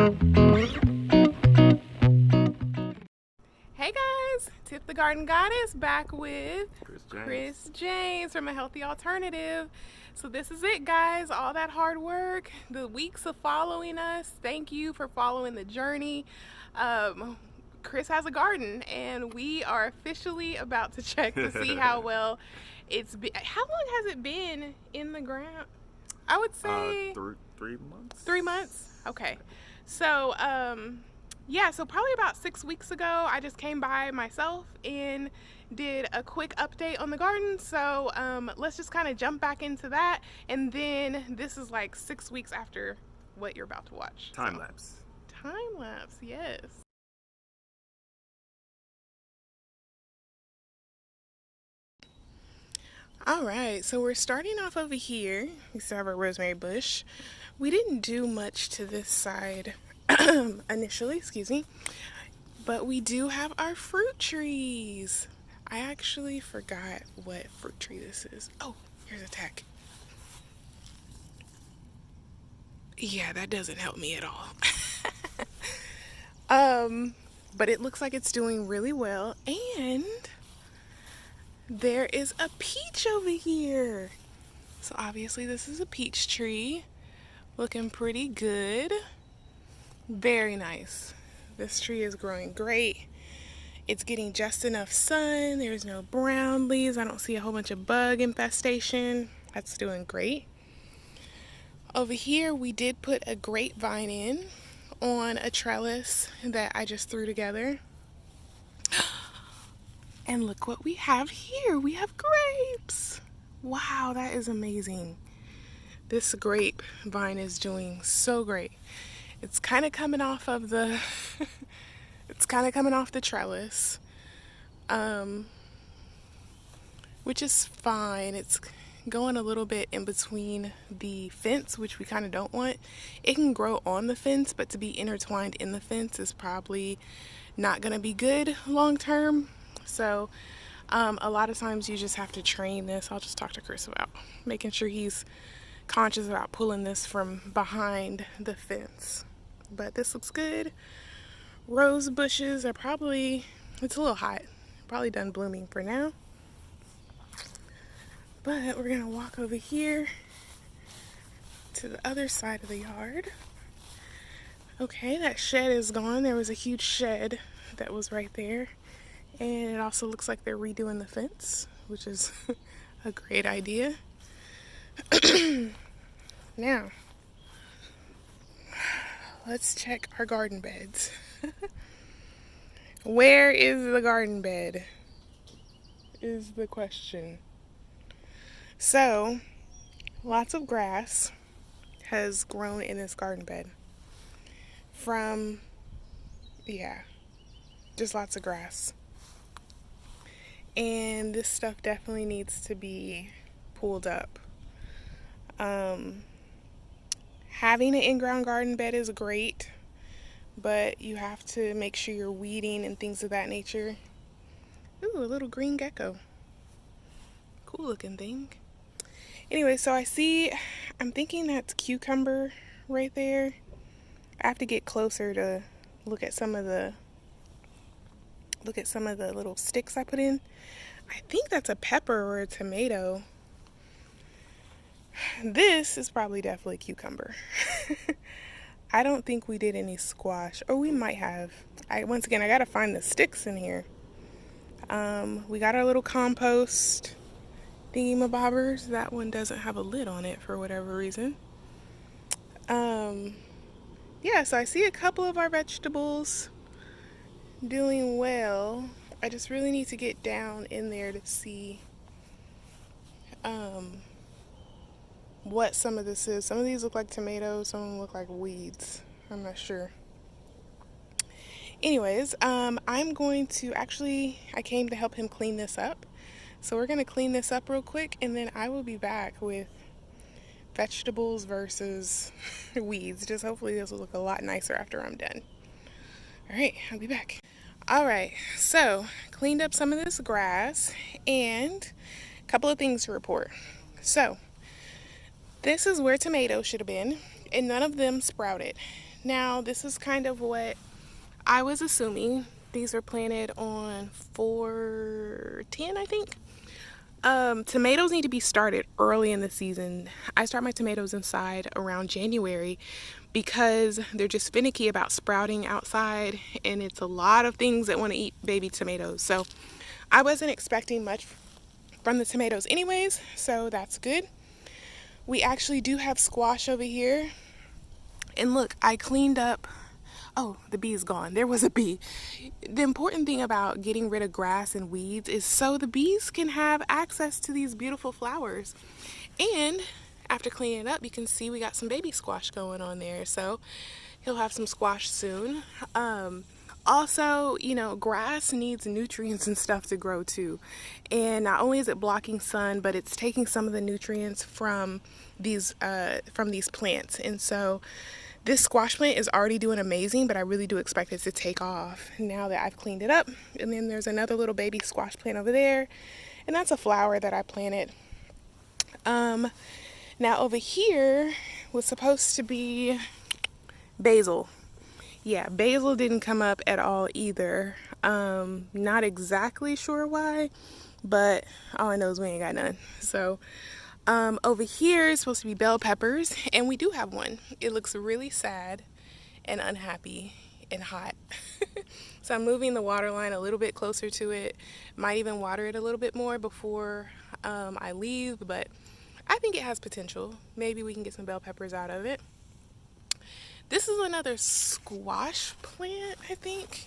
Hey guys, Tip the Garden Goddess back with Chris James from A Healthy Alternative. So this is it, guys. All that hard work, the weeks of following us. Thank you for following the journey. Chris has a garden, and we are officially about to check to see how well it's been. How long has it been in the ground? I would say 3 months. 3 months. Okay. So, yeah, so probably about 6 weeks ago, I just came by myself and did a quick update on the garden. So, let's just kind of jump back into that. And then this is like 6 weeks after what you're about to watch. Time lapse. Time lapse, yes. All right, so we're starting off over here. We still have our rosemary bush. We didn't do much to this side initially, excuse me, but we do have our fruit trees. I actually forgot what fruit tree this is. Oh, here's a tack. Yeah, that doesn't help me at all. But it looks like it's doing really well, and there is a peach over here. So obviously this is a peach tree. Looking pretty good. Very nice. This tree is growing great. It's getting just enough sun. There's no brown leaves. I don't see a whole bunch of bug infestation. That's doing great. Over here we did put a grapevine in on a trellis that I just threw together. And look what we have here. We have grapes. Wow, that is amazing. This grapevine is doing so great. It's kind of coming off of the it's kind of coming off the trellis, which is fine. It's going a little bit in between the fence, which we kind of don't want. It can grow on the fence, but to be intertwined in the fence is probably not going to be good long term. So a lot of times you just have to train this. I'll just talk to Chris about making sure he's conscious about pulling this from behind the fence. But this looks good. Rose bushes are probably, it's a little hot, probably done blooming for now. But we're gonna walk over here to the other side of the yard. Okay, that shed is gone. There was a huge shed that was right there. And it also looks like they're redoing the fence, which is a great idea. Now, let's check our garden beds. Where is the garden bed? Is the question. So, lots of grass has grown in this garden bed. Just lots of grass. And this stuff definitely needs to be pulled up. Having an in-ground garden bed is great, but you have to make sure you're weeding and things of that nature. Ooh, a little green gecko. Cool looking thing. Anyway, so I'm thinking that's cucumber right there. I have to get closer to look at some of the little sticks I put in. I think that's a pepper or a tomato. This is probably definitely cucumber. I don't think we did any squash, or we might have. Once again, I gotta find the sticks in here. We got our little compost thingamabobbers. That one doesn't have a lid on it for whatever reason. Yeah, so I see a couple of our vegetables doing well. I just really need to get down in there to see what some of this is. Some of these look like tomatoes, some of them look like weeds. I'm not sure. Anyways, I'm going to I came to help him clean this up. So we're going to clean this up real quick, and then I will be back with vegetables versus weeds. Just hopefully this will look a lot nicer after I'm done. All right, I'll be back. All right, so cleaned up some of this grass, and a couple of things to report. So this is where tomatoes should have been, and none of them sprouted. Now, this is kind of what I was assuming. These are planted on 410, I think. Tomatoes need to be started early in the season. I start my tomatoes inside around January because they're just finicky about sprouting outside, and it's a lot of things that want to eat baby tomatoes. So I wasn't expecting much from the tomatoes anyways, so that's good. We actually do have squash over here. And look, I cleaned up. Oh, the bee is gone. There was a bee. The important thing about getting rid of grass and weeds is so the bees can have access to these beautiful flowers. And after cleaning it up, you can see we got some baby squash going on there. So he'll have some squash soon. Also, you know, grass needs nutrients and stuff to grow too. And not only is it blocking sun, but it's taking some of the nutrients from these plants. And so this squash plant is already doing amazing, but I really do expect it to take off now that I've cleaned it up. And then there's another little baby squash plant over there, and that's a flower that I planted. Now over here was supposed to be basil. Yeah, basil didn't come up at all either. Not exactly sure why, but all I know is we ain't got none. So over here is supposed to be bell peppers, and we do have one. It looks really sad and unhappy and hot. So I'm moving the water line a little bit closer to it. Might even water it a little bit more before I leave, but I think it has potential. Maybe we can get some bell peppers out of it. This is another squash plant, I think.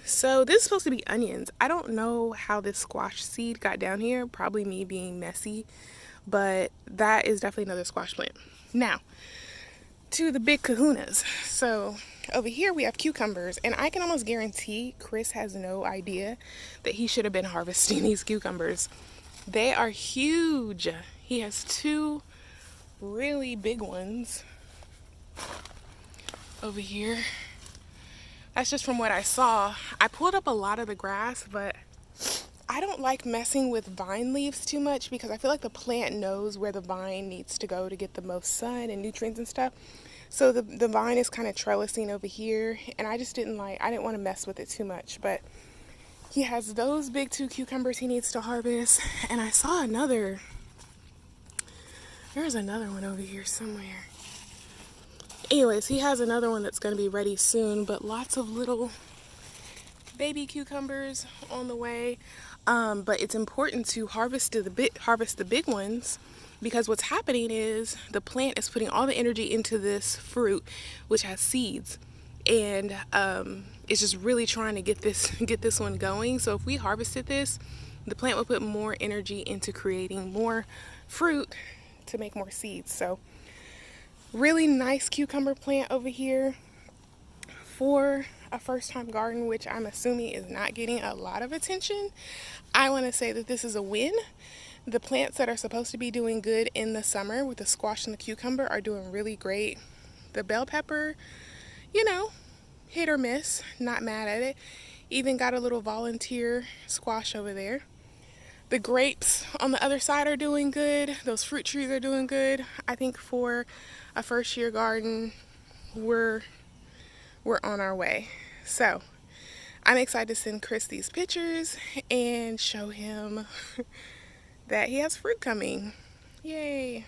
So this is supposed to be onions. I don't know how this squash seed got down here. Probably me being messy. But that is definitely another squash plant. Now, to the big kahunas. So over here we have cucumbers, and I can almost guarantee Chris has no idea that he should have been harvesting these cucumbers. They are huge. He has two really big ones over here. That's just from what I saw. I pulled up a lot of the grass, but I don't like messing with vine leaves too much because I feel like the plant knows where the vine needs to go to get the most sun and nutrients and stuff. So the vine is kind of trellising over here, and I didn't want to mess with it too much. But he has those big two cucumbers he needs to harvest, and I saw there's another one over here somewhere. Anyways, he has another one that's going to be ready soon, but lots of little baby cucumbers on the way. But it's important to harvest the big ones, because what's happening is the plant is putting all the energy into this fruit, which has seeds, and it's just really trying to get this one going. So if we harvested this, the plant will put more energy into creating more fruit to make more seeds. So really nice cucumber plant over here for a first-time garden, which I'm assuming is not getting a lot of attention. I want to say that this is a win. The plants that are supposed to be doing good in the summer with the squash and the cucumber are doing really great. The bell pepper, you know, hit or miss, not mad at it. Even got a little volunteer squash over there. The grapes on the other side are doing good. Those fruit trees are doing good. I think for a first-year garden, we're on our way. So I'm excited to send Chris these pictures and show him that he has fruit coming. Yay.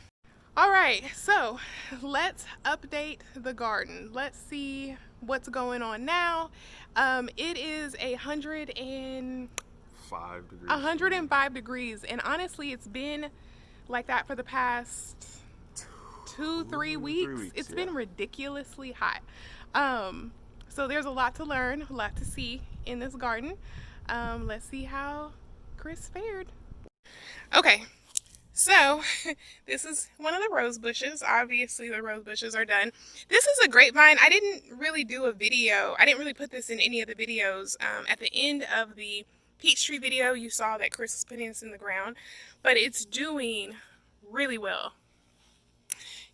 All right, so let's update the garden. Let's see what's going on now. It is 105 degrees, and honestly it's been like that for the past 2-3 weeks. It's been ridiculously hot. So there's a lot to learn, a lot to see in this garden. Let's see how Chris fared. Okay, so this is one of the rose bushes. Obviously the rose bushes are done. This is a grapevine. I didn't really do a video. I didn't really put this in any of the videos. At the end of the peach tree video, you saw that Chris was putting this in the ground, but it's doing really well.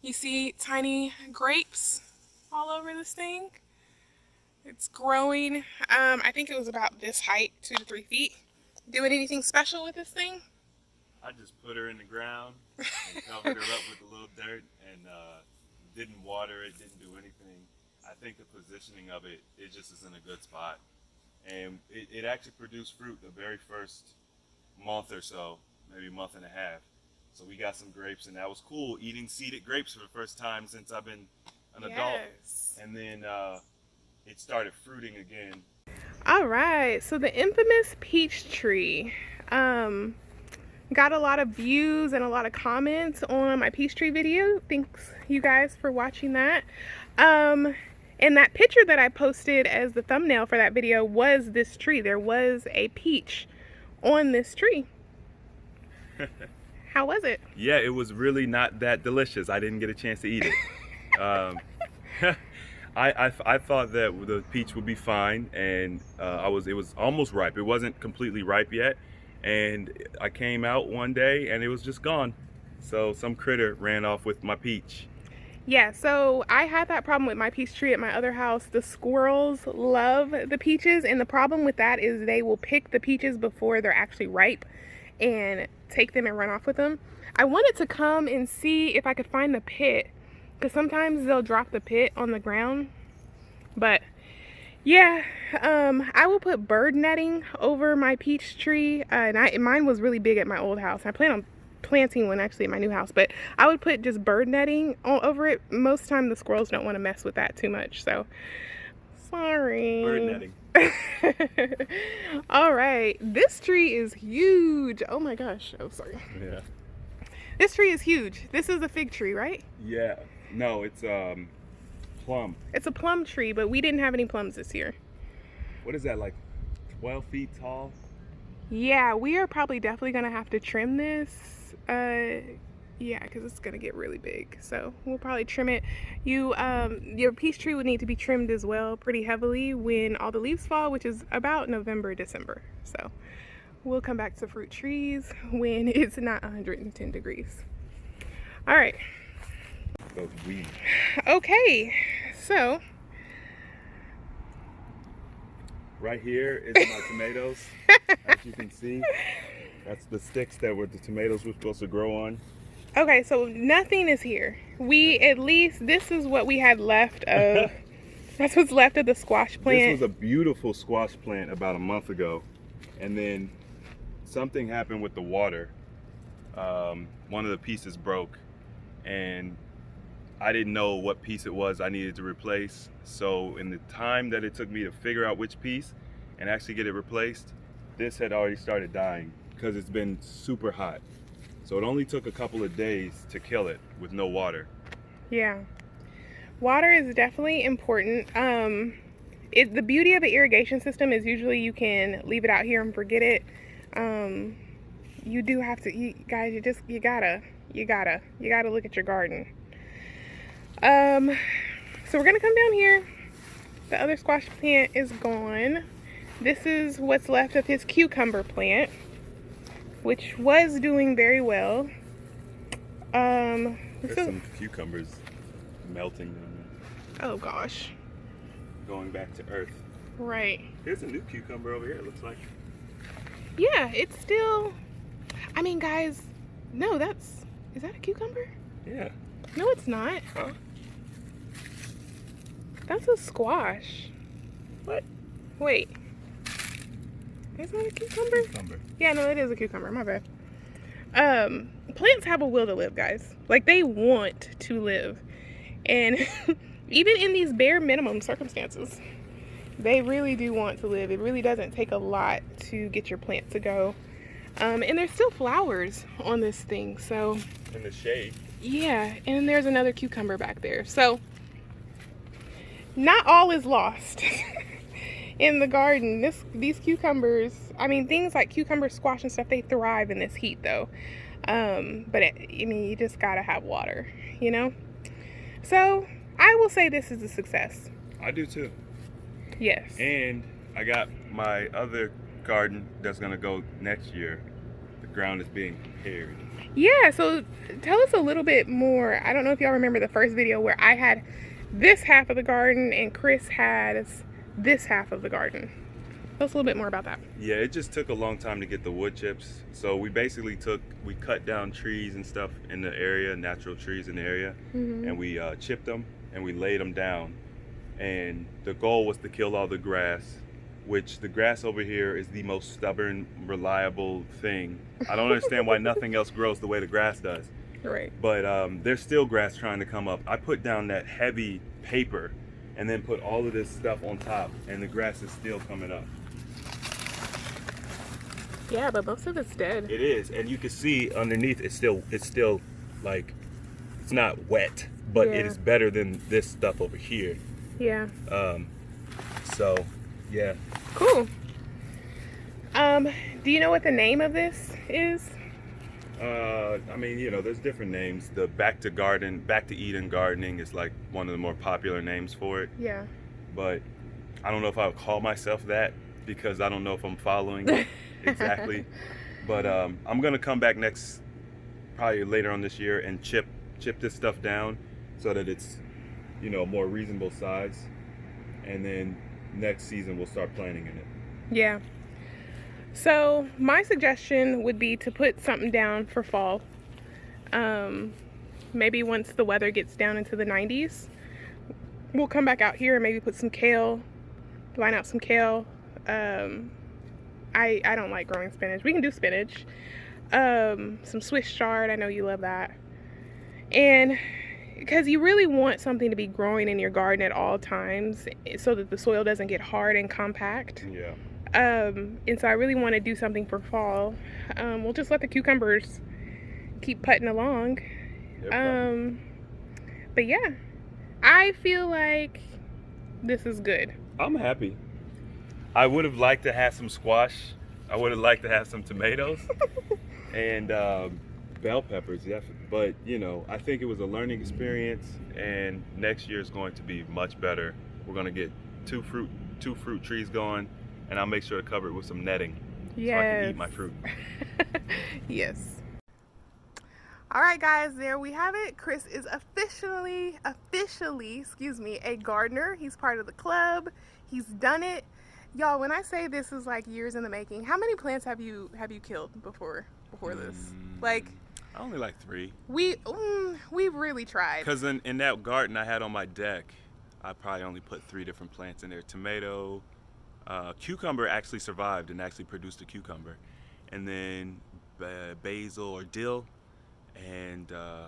You see tiny grapes all over this thing. It's growing. I think it was about this height, 2 to 3 feet. Doing anything special with this thing? I just put her in the ground and covered her up with a little dirt and didn't water it, didn't do anything. I think the positioning of it just is in a good spot. And it actually produced fruit the very first month or so, maybe a month and a half. So we got some grapes, and that was cool, eating seeded grapes for the first time since I've been an adult. Yes. And then it started fruiting again. All right, so the infamous peach tree. Got a lot of views and a lot of comments on my peach tree video. Thanks you guys for watching that. And that picture that I posted as the thumbnail for that video was this tree. There was a peach on this tree. How was it? Yeah, it was really not that delicious. I didn't get a chance to eat it. I thought that the peach would be fine, and it was almost ripe. It wasn't completely ripe yet, and I came out one day and it was just gone. So some critter ran off with my peach. Yeah, so I had that problem with my peach tree at my other house. The squirrels love the peaches, and the problem with that is they will pick the peaches before they're actually ripe and take them and run off with them. I wanted to come and see if I could find the pit, because sometimes they'll drop the pit on the ground. But yeah, I will put bird netting over my peach tree, and mine was really big at my old house. I plan on planting one actually at my new house, but I would put just bird netting over it. Most of the time the squirrels don't want to mess with that too much, so sorry. Bird netting. All right, this tree is huge. Oh my gosh. Oh, sorry. Yeah. This tree is huge. This is a fig tree, right? Yeah. No, it's plum. It's a plum tree, but we didn't have any plums this year. What is that, like 12 feet tall? Yeah, we are probably definitely gonna have to trim this. Yeah, because it's gonna get really big, so we'll probably trim it. Your peach tree would need to be trimmed as well pretty heavily when all the leaves fall, which is about November, December. So we'll come back to fruit trees when it's not 110 degrees. All right. Those weeds. Okay, so right here is my tomatoes. As you can see, that's the sticks that the tomatoes were supposed to grow on. okay, so nothing is here. This is what we had left of. That's what's left of the squash plant. This was a beautiful squash plant about a month ago, and then something happened with the water. One of the pieces broke, and I didn't know what piece it was I needed to replace. So in the time that it took me to figure out which piece and actually get it replaced, this had already started dying because it's been super hot. So it only took a couple of days to kill it with no water. Yeah. Water is definitely important. The beauty of an irrigation system is usually you can leave it out here and forget it. You do have to, you gotta look at your garden. So we're gonna come down here. The other squash plant is gone. This is what's left of his cucumber plant, which was doing very well. There's some cucumbers melting down there. Oh gosh. Going back to earth. Right. Here's a new cucumber over here, it looks like. Yeah, it's still, I mean guys, no, is that a cucumber? Yeah. No, it's not. Huh? That's a squash. What? Wait. Is that a cucumber? Cucumber. Yeah, no, it is a cucumber. My bad. Plants have a will to live, guys. Like, they want to live. And even in these bare minimum circumstances, they really do want to live. It really doesn't take a lot to get your plant to go. And there's still flowers on this thing, so. In the shade. Yeah, and there's another cucumber back there. So, not all is lost in the garden. These cucumbers, I mean, things like cucumber squash and stuff, they thrive in this heat though. You just gotta have water, you know? So, I will say this is a success. I do too. Yes. And I got my other garden that's gonna go next year. The ground is being prepared. Yeah, so tell us a little bit more. I don't know if y'all remember the first video where I had this half of the garden and Chris has this half of the garden. Tell us a little bit more about that. Yeah, it just took a long time to get the wood chips. So we basically we cut down trees and stuff in the area, natural trees in the area, and we chipped them and we laid them down. and the goal was to kill all the grass, which the grass over here is the most stubborn, reliable thing. I don't understand why nothing else grows the way the grass does. Right. But there's still grass trying to come up. I put down that heavy paper and then put all of this stuff on top, and the grass is still coming up. Yeah, but most of it's dead. It is, and you can see underneath it's still like, it's not wet, but it Yeah. is better than this stuff over here. Yeah. So yeah. Cool. Do you know what the name of this is? I mean, you know, there's different names. The Back to Eden gardening is like one of the more popular names for it. Yeah. But I don't know if I would call myself that, because I don't know if I'm following it exactly. But I'm gonna come back probably later on this year, and chip this stuff down so that it's, you know, more reasonable size, and then next season we'll start planting in it. Yeah. So my suggestion would be to put something down for fall. Maybe once the weather gets down into the 90s, we'll come back out here and maybe put some kale, line out some kale. I don't like growing spinach. We can do spinach. Some Swiss chard. I know you love that. And because you really want something to be growing in your garden at all times so that the soil doesn't get hard and compact. Yeah. And so I really want to do something for fall. We'll just let the cucumbers keep putting along. But yeah, I feel like this is good. I'm happy. I would have liked to have some squash. I would have liked to have some tomatoes and bell peppers, definitely. But you know, I think it was a learning experience, and next year is going to be much better. We're going to get two fruit trees going, and I'll make sure to cover it with some netting so I can eat my fruit. Yes. All right, guys, there we have it. Chris is officially, a gardener. He's part of the club. He's done it. Y'all, when I say this is like years in the making, how many plants have you killed before this? Like, only like 3. We've really tried. Because in that garden I had on my deck, I probably only put 3 different plants in there. Tomato, cucumber actually survived and actually produced a cucumber, and then basil or dill, and I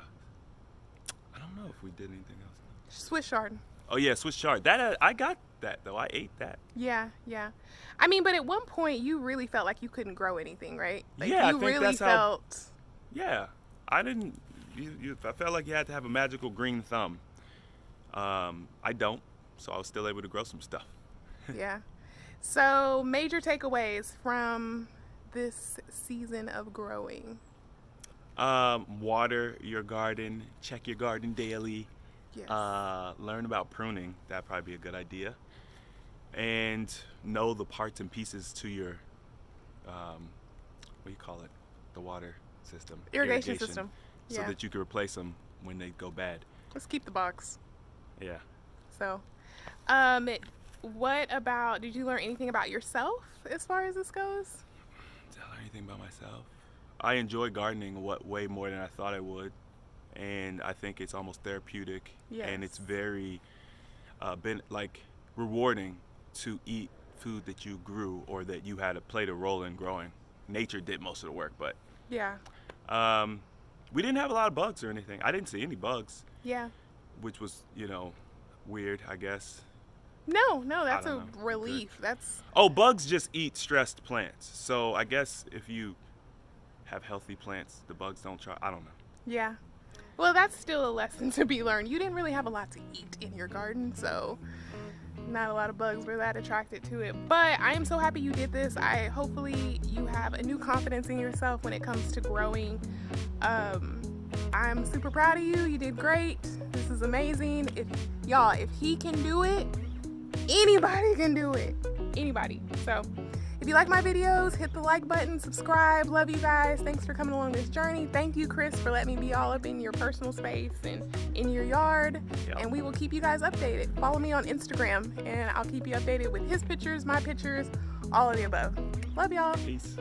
don't know if we did anything else. Swiss chard. Oh yeah, Swiss chard. That I got that though. I ate that. Yeah. I mean, but at one point you really felt like you couldn't grow anything, right? Like, yeah, you I think really that's felt. Yeah, I didn't. I felt like you had to have a magical green thumb. I don't, so I was still able to grow some stuff. Yeah. So, major takeaways from this season of growing. Water your garden. Check your garden daily. Yes. Learn about pruning. That'd probably be a good idea. And know the parts and pieces to your, what do you call it? The water system. Irrigation system. So Yeah. that you can replace them when they go bad. Let's keep the box. Yeah. So, what about, did you learn anything about yourself as far as this goes? Did I learn anything about myself? I enjoy gardening way more than I thought I would. And I think it's almost therapeutic. Yes. And it's very rewarding to eat food that you grew or that you had played a role in growing. Nature did most of the work, but Yeah. we didn't have a lot of bugs or anything. I didn't see any bugs, Yeah. which was, weird, I guess. No, that's I a don't know. relief. That's, Oh, bugs just eat stressed plants. So I guess if you have healthy plants, the bugs don't try. I don't know. yeah. Well, that's still a lesson to be learned. You didn't really have a lot to eat in your garden, so not a lot of bugs were that attracted to it. But I am so happy you did this. Hopefully you have a new confidence in yourself when it comes to growing. I'm super proud of you. You did great. This is amazing. If he can do it, anybody can do it. Anybody. So if you like my videos, hit the like button, subscribe. Love you guys. Thanks for coming along this journey. Thank you, Chris, for letting me be all up in your personal space and in your yard. Yeah. And we will keep you guys updated. Follow me on Instagram and I'll keep you updated with his pictures, my pictures, all of the above. Love y'all. Peace.